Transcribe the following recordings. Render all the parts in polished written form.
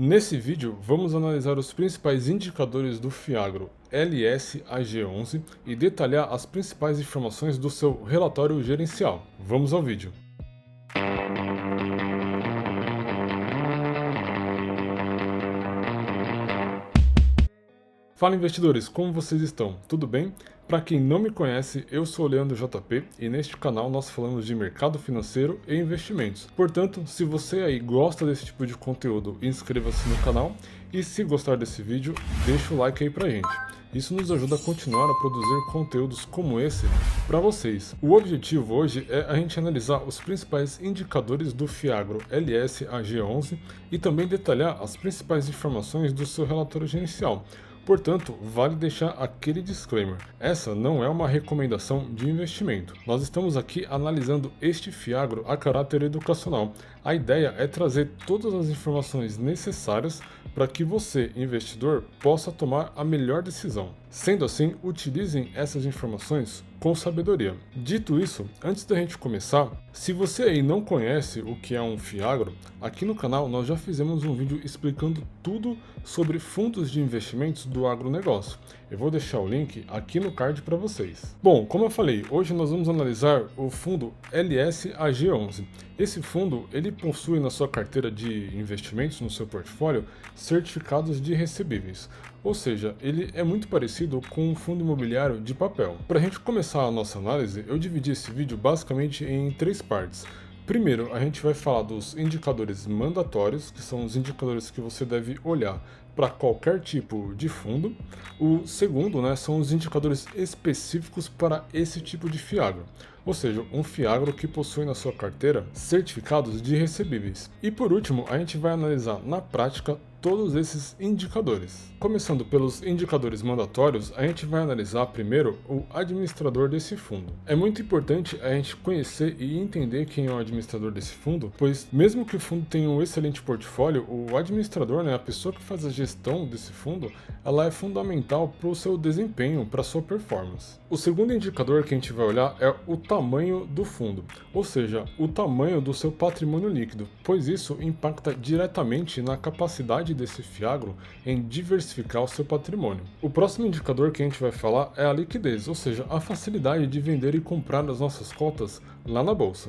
Nesse vídeo, vamos analisar os principais indicadores do Fiagro LSAG11 e detalhar as principais informações do seu relatório gerencial. Vamos ao vídeo. Fala investidores, como vocês estão? Tudo bem? Para quem não me conhece, eu sou o Leandro JP e neste canal nós falamos de mercado financeiro e investimentos. Portanto, se você aí gosta desse tipo de conteúdo, inscreva-se no canal e se gostar desse vídeo, deixa o like aí pra gente. Isso nos ajuda a continuar a produzir conteúdos como esse para vocês. O objetivo hoje é a gente analisar os principais indicadores do Fiagro LSAG11 e também detalhar as principais informações do seu relatório gerencial. Portanto, vale deixar aquele disclaimer. Essa não é uma recomendação de investimento. Nós estamos aqui analisando este Fiagro a caráter educacional. A ideia é trazer todas as informações necessárias para que você, investidor, possa tomar a melhor decisão. Sendo assim, utilizem essas informações com sabedoria. Dito isso, antes da gente começar, se você aí não conhece o que é um Fiagro, aqui no canal nós já fizemos um vídeo explicando tudo sobre fundos de investimentos do agronegócio. Eu vou deixar o link aqui no card para vocês. Bom, como eu falei, hoje nós vamos analisar o fundo LSAG11. Esse fundo, ele possui na sua carteira de investimentos, no seu portfólio, certificados de recebíveis. Ou seja, ele é muito parecido com um fundo imobiliário de papel. Para a gente começar a nossa análise, eu dividi esse vídeo basicamente em três partes. Primeiro, a gente vai falar dos indicadores mandatórios, que são os indicadores que você deve olhar para qualquer tipo de fundo. O segundo, são os indicadores específicos para esse tipo de Fiagro, ou seja, um Fiagro que possui na sua carteira certificados de recebíveis. E por último, a gente vai analisar na prática todos esses indicadores. Começando pelos indicadores mandatórios, a gente vai analisar primeiro o administrador desse fundo. É muito importante a gente conhecer e entender quem é o administrador desse fundo, pois mesmo que o fundo tenha um excelente portfólio, o administrador, a pessoa que faz a gestão desse fundo, ela é fundamental para o seu desempenho, para a sua performance. O segundo indicador que a gente vai olhar é o tamanho do fundo, ou seja, o tamanho do seu patrimônio líquido, pois isso impacta diretamente na capacidade desse Fiagro em diversificar o seu patrimônio. O próximo indicador que a gente vai falar é a liquidez, ou seja, a facilidade de vender e comprar as nossas cotas lá na bolsa.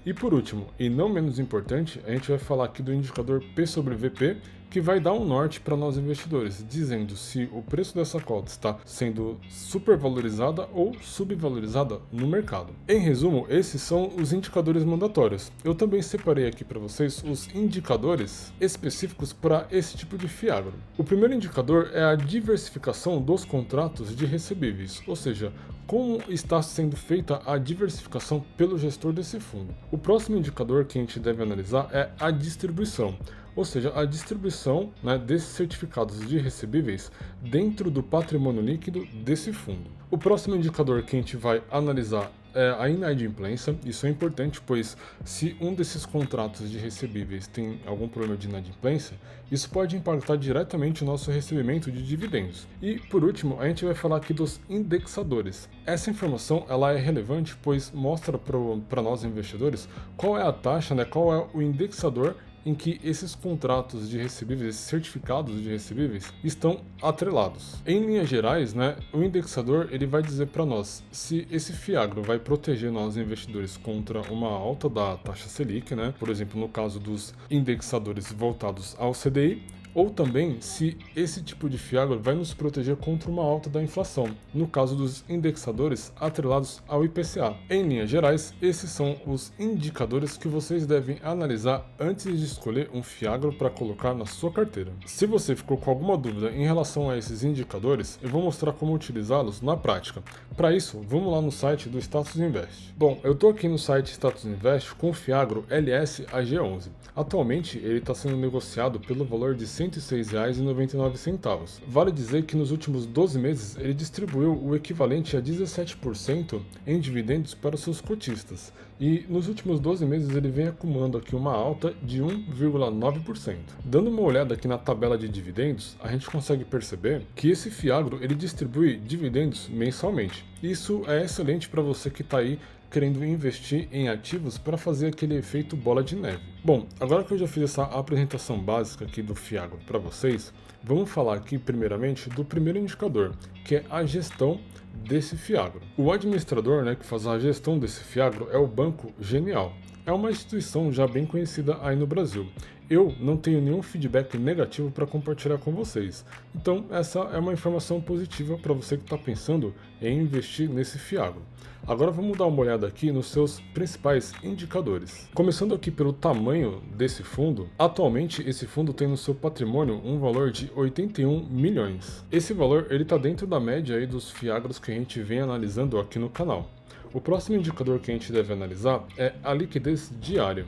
E por último, e não menos importante, a gente vai falar aqui do indicador P sobre VP, que vai dar um norte para nós investidores, dizendo se o preço dessa cota está sendo supervalorizada ou subvalorizada no mercado. Em resumo, esses são os indicadores mandatórios. Eu também separei aqui para vocês os indicadores específicos para esse tipo de Fiagro. O primeiro indicador é a diversificação dos contratos de recebíveis, ou seja, como está sendo feita a diversificação pelo gestor desse fundo. O próximo indicador que a gente deve analisar é a distribuição, ou seja, a distribuição desses certificados de recebíveis dentro do patrimônio líquido desse fundo. O próximo indicador que a gente vai analisar é a inadimplência. Isso é importante, pois se um desses contratos de recebíveis tem algum problema de inadimplência, isso pode impactar diretamente o nosso recebimento de dividendos. E por último, a gente vai falar aqui dos indexadores. Essa informação ela é relevante, pois mostra para nós investidores qual é a taxa, qual é o indexador em que esses contratos de recebíveis, esses certificados de recebíveis, estão atrelados. Em linhas gerais, o indexador ele vai dizer para nós se esse Fiagro vai proteger nós investidores contra uma alta da taxa Selic, por exemplo, no caso dos indexadores voltados ao CDI, ou também se esse tipo de Fiagro vai nos proteger contra uma alta da inflação, no caso dos indexadores atrelados ao IPCA. Em linhas gerais, esses são os indicadores que vocês devem analisar antes de escolher um Fiagro para colocar na sua carteira. Se você ficou com alguma dúvida em relação a esses indicadores, eu vou mostrar como utilizá-los na prática. Para isso, vamos lá no site do Status Invest. Bom, eu estou aqui no site Status Invest com o Fiagro LSAG11. Atualmente, ele está sendo negociado pelo valor de R$ 106,99. Vale dizer que nos últimos 12 meses ele distribuiu o equivalente a 17% em dividendos para os seus cotistas. E nos últimos 12 meses ele vem acumulando aqui uma alta de 1,9%. Dando uma olhada aqui na tabela de dividendos, a gente consegue perceber que esse Fiagro ele distribui dividendos mensalmente. Isso é excelente para você que está aí querendo investir em ativos para fazer aquele efeito bola de neve. Bom, agora que eu já fiz essa apresentação básica aqui do Fiagro para vocês, vamos falar aqui primeiramente do primeiro indicador, que é a gestão desse Fiagro. O administrador, né, que faz a gestão desse Fiagro é o Banco Genial. É uma instituição já bem conhecida aí no Brasil. Eu não tenho nenhum feedback negativo para compartilhar com vocês. Então, essa é uma informação positiva para você que está pensando em investir nesse Fiagro. Agora vamos dar uma olhada aqui nos seus principais indicadores. Começando aqui pelo tamanho desse fundo, atualmente esse fundo tem no seu patrimônio um valor de 81 milhões. Esse valor ele está dentro da média aí dos Fiagros que a gente vem analisando aqui no canal. O próximo indicador que a gente deve analisar é a liquidez diária.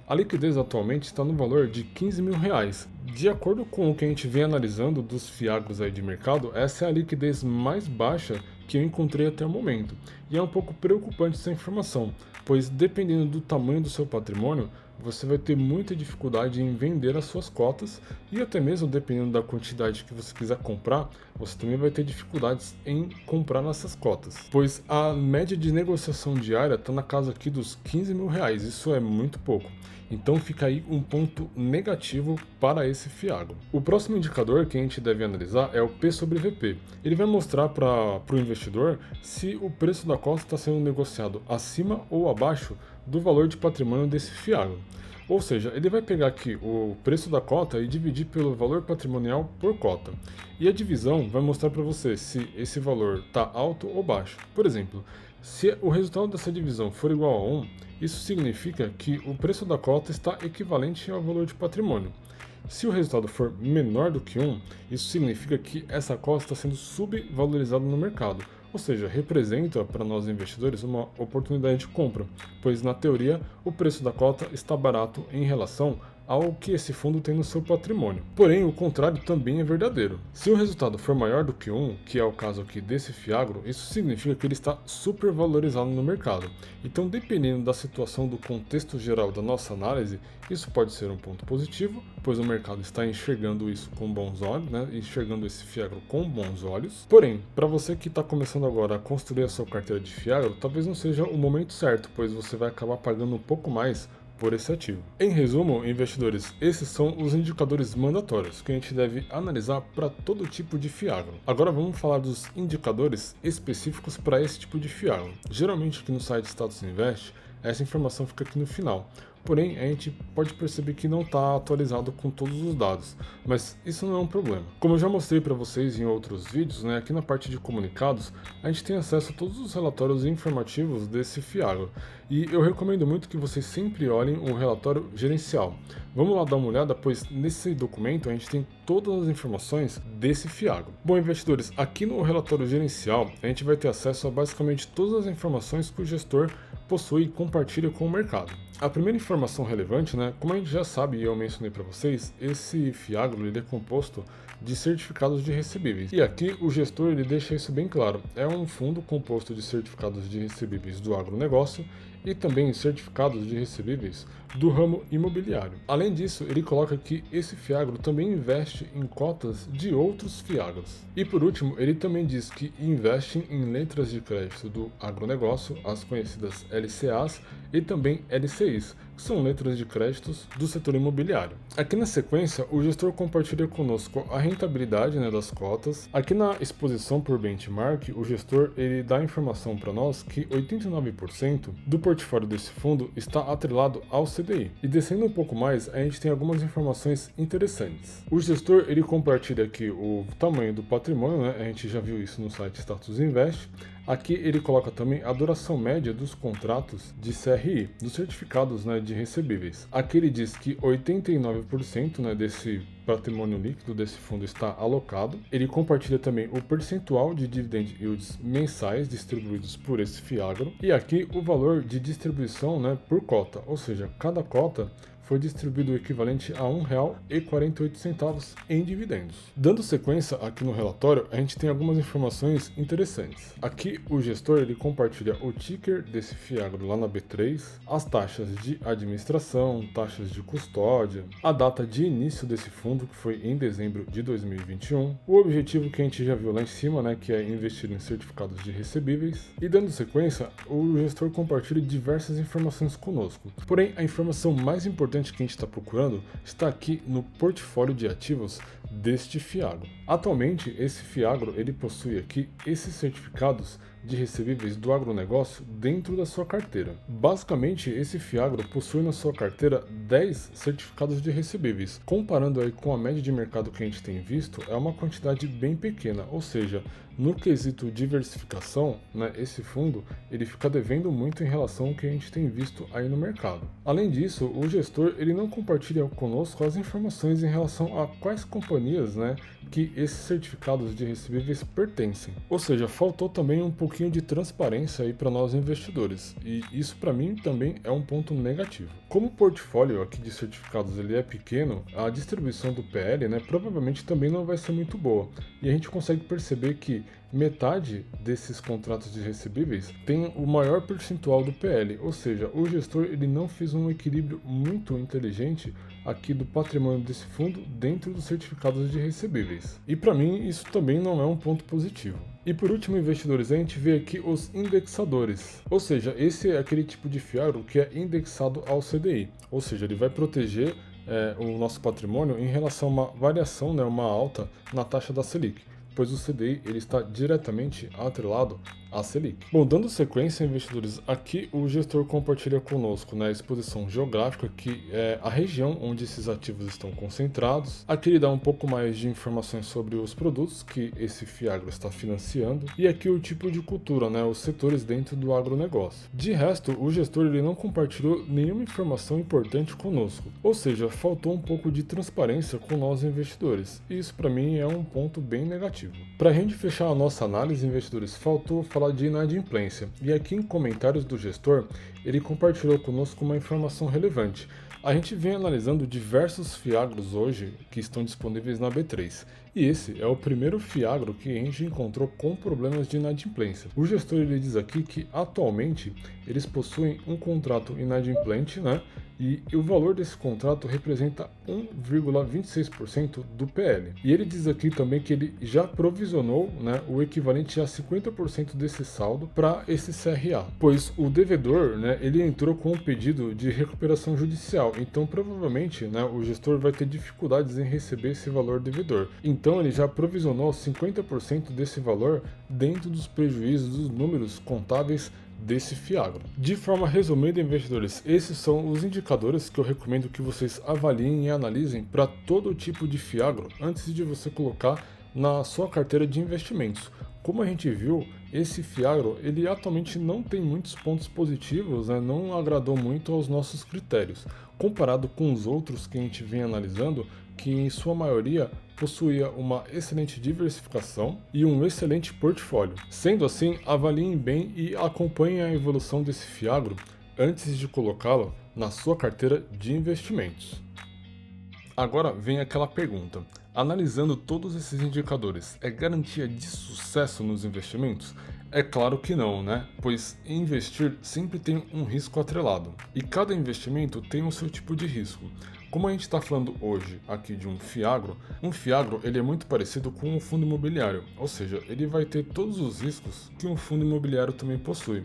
A liquidez atualmente está no valor de 15 mil reais. De acordo com o que a gente vem analisando dos Fiagros aí de mercado, essa é a liquidez mais baixa que eu encontrei até o momento. E é um pouco preocupante essa informação, pois dependendo do tamanho do seu patrimônio, você vai ter muita dificuldade em vender as suas cotas e até mesmo dependendo da quantidade que você quiser comprar, você também vai ter dificuldades em comprar nessas cotas, pois a média de negociação diária está na casa aqui dos 15 mil reais, isso é muito pouco. Então fica aí um ponto negativo para esse Fiagro. O próximo indicador que a gente deve analisar é o P sobre VP. Ele vai mostrar para o investidor se o preço da cota está sendo negociado acima ou abaixo do valor de patrimônio desse Fiagro. Ou seja, ele vai pegar aqui o preço da cota e dividir pelo valor patrimonial por cota. E a divisão vai mostrar para você se esse valor está alto ou baixo. Por exemplo, se o resultado dessa divisão for igual a 1, isso significa que o preço da cota está equivalente ao valor de patrimônio. Se o resultado for menor do que 1, isso significa que essa cota está sendo subvalorizada no mercado, ou seja, representa para nós investidores uma oportunidade de compra, pois na teoria o preço da cota está barato em relação ao que esse fundo tem no seu patrimônio. Porém, o contrário também é verdadeiro. Se o resultado for maior do que 1, que é o caso aqui desse Fiagro, isso significa que ele está supervalorizado no mercado. Então, dependendo da situação do contexto geral da nossa análise, isso pode ser um ponto positivo, pois o mercado está enxergando isso com bons olhos, né? Enxergando esse Fiagro com bons olhos. Porém, para você que está começando agora a construir a sua carteira de Fiagro, talvez não seja o momento certo, pois você vai acabar pagando um pouco mais por esse ativo. Em resumo, investidores, esses são os indicadores mandatórios que a gente deve analisar para todo tipo de Fiagro. Agora vamos falar dos indicadores específicos para esse tipo de Fiagro. Geralmente aqui no site Status Invest, essa informação fica aqui no final. Porém, a gente pode perceber que não está atualizado com todos os dados, mas isso não é um problema. Como eu já mostrei para vocês em outros vídeos, né, aqui na parte de comunicados, a gente tem acesso a todos os relatórios informativos desse Fiagro. E eu recomendo muito que vocês sempre olhem o relatório gerencial. Vamos lá dar uma olhada, pois nesse documento a gente tem todas as informações desse Fiagro. Bom, investidores, aqui no relatório gerencial a gente vai ter acesso a basicamente todas as informações que o gestor possui e compartilha com o mercado. A primeira informação relevante, né, como a gente já sabe e eu mencionei para vocês, esse Fiagro ele é composto de certificados de recebíveis. E aqui o gestor ele deixa isso bem claro. É um fundo composto de certificados de recebíveis do agronegócio e também certificados de recebíveis do ramo imobiliário. Além disso, ele coloca que esse Fiagro também investe em cotas de outros Fiagros. E por último, ele também diz que investe em letras de crédito do agronegócio, as conhecidas LCAs, e também LCIs, que são letras de créditos do setor imobiliário. Aqui na sequência, o gestor compartilha conosco a rentabilidade, né, das cotas. Aqui na exposição por benchmark, o gestor ele dá informação para nós que 89% do portfólio desse fundo está atrelado ao CDI. E descendo um pouco mais, a gente tem algumas informações interessantes. O gestor ele compartilha aqui o tamanho do patrimônio, né? A gente já viu isso no site Status Invest. Aqui ele coloca também a duração média dos contratos de CRI, dos certificados, né, de recebíveis. Aqui ele diz que 89%, né, desse patrimônio líquido desse fundo está alocado. Ele compartilha também o percentual de dividend yields mensais distribuídos por esse Fiagro. E aqui o valor de distribuição, né, por cota, ou seja, cada cota foi distribuído o equivalente a R$ 1,48 em dividendos. Dando sequência aqui no relatório, a gente tem algumas informações interessantes. Aqui o gestor ele compartilha o ticker desse fiagro lá na B3, as taxas de administração, taxas de custódia, a data de início desse fundo, que foi em dezembro de 2021, o objetivo que a gente já viu lá em cima, né, que é investir em certificados de recebíveis, e dando sequência, o gestor compartilha diversas informações conosco. Porém, a informação mais importante que a gente está procurando está aqui no portfólio de ativos deste fiagro. Atualmente, esse fiagro ele possui aqui esses certificados de recebíveis do agronegócio dentro da sua carteira. Basicamente, esse fiagro possui na sua carteira 10 certificados de recebíveis. Comparando aí com a média de mercado que a gente tem visto, é uma quantidade bem pequena, ou seja, no quesito diversificação, né, esse fundo ele fica devendo muito em relação ao que a gente tem visto aí no mercado. Além disso, o gestor ele não compartilha conosco as informações em relação a quais companhias, né, que esses certificados de recebíveis pertencem. Ou seja, faltou também um pouquinho de transparência aí para nós investidores, e isso para mim também é um ponto negativo. Como o portfólio aqui de certificados ele é pequeno, a distribuição do PL, né, provavelmente também não vai ser muito boa, e a gente consegue perceber que metade desses contratos de recebíveis tem o maior percentual do PL, ou seja, o gestor ele não fez um equilíbrio muito inteligente aqui do patrimônio desse fundo dentro dos certificados de recebíveis. E para mim isso também não é um ponto positivo. E por último, investidores, a gente vê aqui os indexadores, ou seja, esse é aquele tipo de fiagro que é indexado ao CDI, ou seja, ele vai proteger o nosso patrimônio em relação a uma variação, né, uma alta na taxa da Selic, pois o CDI ele está diretamente atrelado à Selic. Bom, dando sequência, investidores, aqui o gestor compartilha conosco, né, a exposição geográfica, que é a região onde esses ativos estão concentrados. Aqui ele dá um pouco mais de informações sobre os produtos que esse fiagro está financiando, e aqui o tipo de cultura, né, os setores dentro do agronegócio. De resto, o gestor ele não compartilhou nenhuma informação importante conosco, ou seja, faltou um pouco de transparência com nós investidores, e isso para mim é um ponto bem negativo. Para a gente fechar a nossa análise, investidores, faltou falar de inadimplência, e aqui em comentários do gestor, ele compartilhou conosco uma informação relevante. A gente vem analisando diversos fiagros hoje que estão disponíveis na B3, e esse é o primeiro fiagro que a gente encontrou com problemas de inadimplência. O gestor ele diz aqui que atualmente eles possuem um contrato inadimplente, né? E o valor desse contrato representa 1,26% do PL. E ele diz aqui também que ele já provisionou, né, o equivalente a 50% desse saldo para esse CRA, pois o devedor, né, ele entrou com um pedido de recuperação judicial, então provavelmente, né, o gestor vai ter dificuldades em receber esse valor devedor. Então ele já provisionou 50% desse valor dentro dos prejuízos dos números contábeis desse fiagro. De forma resumida, investidores, esses são os indicadores que eu recomendo que vocês avaliem e analisem para todo tipo de fiagro antes de você colocar na sua carteira de investimentos. Como a gente viu, esse fiagro ele atualmente não tem muitos pontos positivos, né? Não agradou muito aos nossos critérios, comparado com os outros que a gente vem analisando, que em sua maioria possuía uma excelente diversificação e um excelente portfólio. Sendo assim, avaliem bem e acompanhem a evolução desse fiagro antes de colocá-lo na sua carteira de investimentos. Agora vem aquela pergunta: analisando todos esses indicadores, é garantia de sucesso nos investimentos? É claro que não, né? Pois investir sempre tem um risco atrelado, e cada investimento tem o seu tipo de risco. Como a gente está falando hoje aqui de um fiagro ele é muito parecido com um fundo imobiliário, ou seja, ele vai ter todos os riscos que um fundo imobiliário também possui.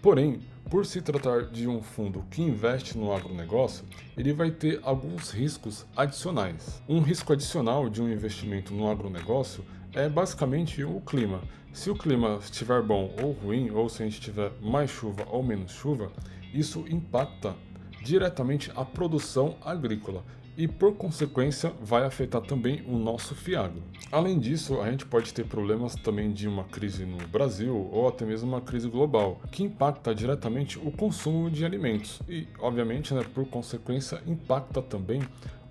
Porém, por se tratar de um fundo que investe no agronegócio, ele vai ter alguns riscos adicionais. Um risco adicional de um investimento no agronegócio é basicamente o clima. Se o clima estiver bom ou ruim, ou se a gente tiver mais chuva ou menos chuva, isso impacta diretamente a produção agrícola e, por consequência, vai afetar também o nosso fiagro. Além disso, a gente pode ter problemas também de uma crise no Brasil ou até mesmo uma crise global, que impacta diretamente o consumo de alimentos e, obviamente, né, por consequência, impacta também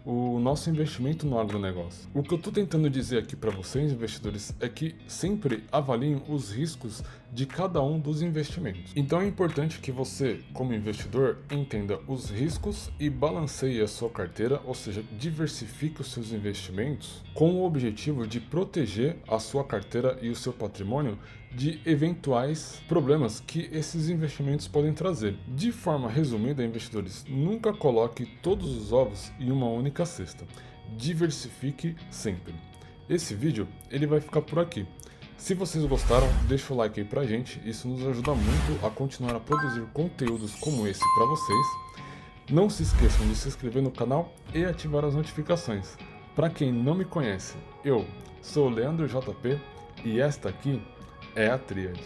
o nosso investimento no agronegócio. O que eu estou tentando dizer aqui para vocês, investidores, é que sempre avaliem os riscos de cada um dos investimentos. Então é importante que você, como investidor, entenda os riscos e balanceie a sua carteira, ou seja, diversifique os seus investimentos com o objetivo de proteger a sua carteira e o seu patrimônio de eventuais problemas que esses investimentos podem trazer. De forma resumida, investidores, nunca coloque todos os ovos em uma única cesta. Diversifique sempre. Esse vídeo ele vai ficar por aqui. Se vocês gostaram, deixa o like aí pra gente, isso nos ajuda muito a continuar a produzir conteúdos como esse para vocês. Não se esqueçam de se inscrever no canal e ativar as notificações. Para quem não me conhece, eu sou o Leandro JP e esta aqui é a Tríade.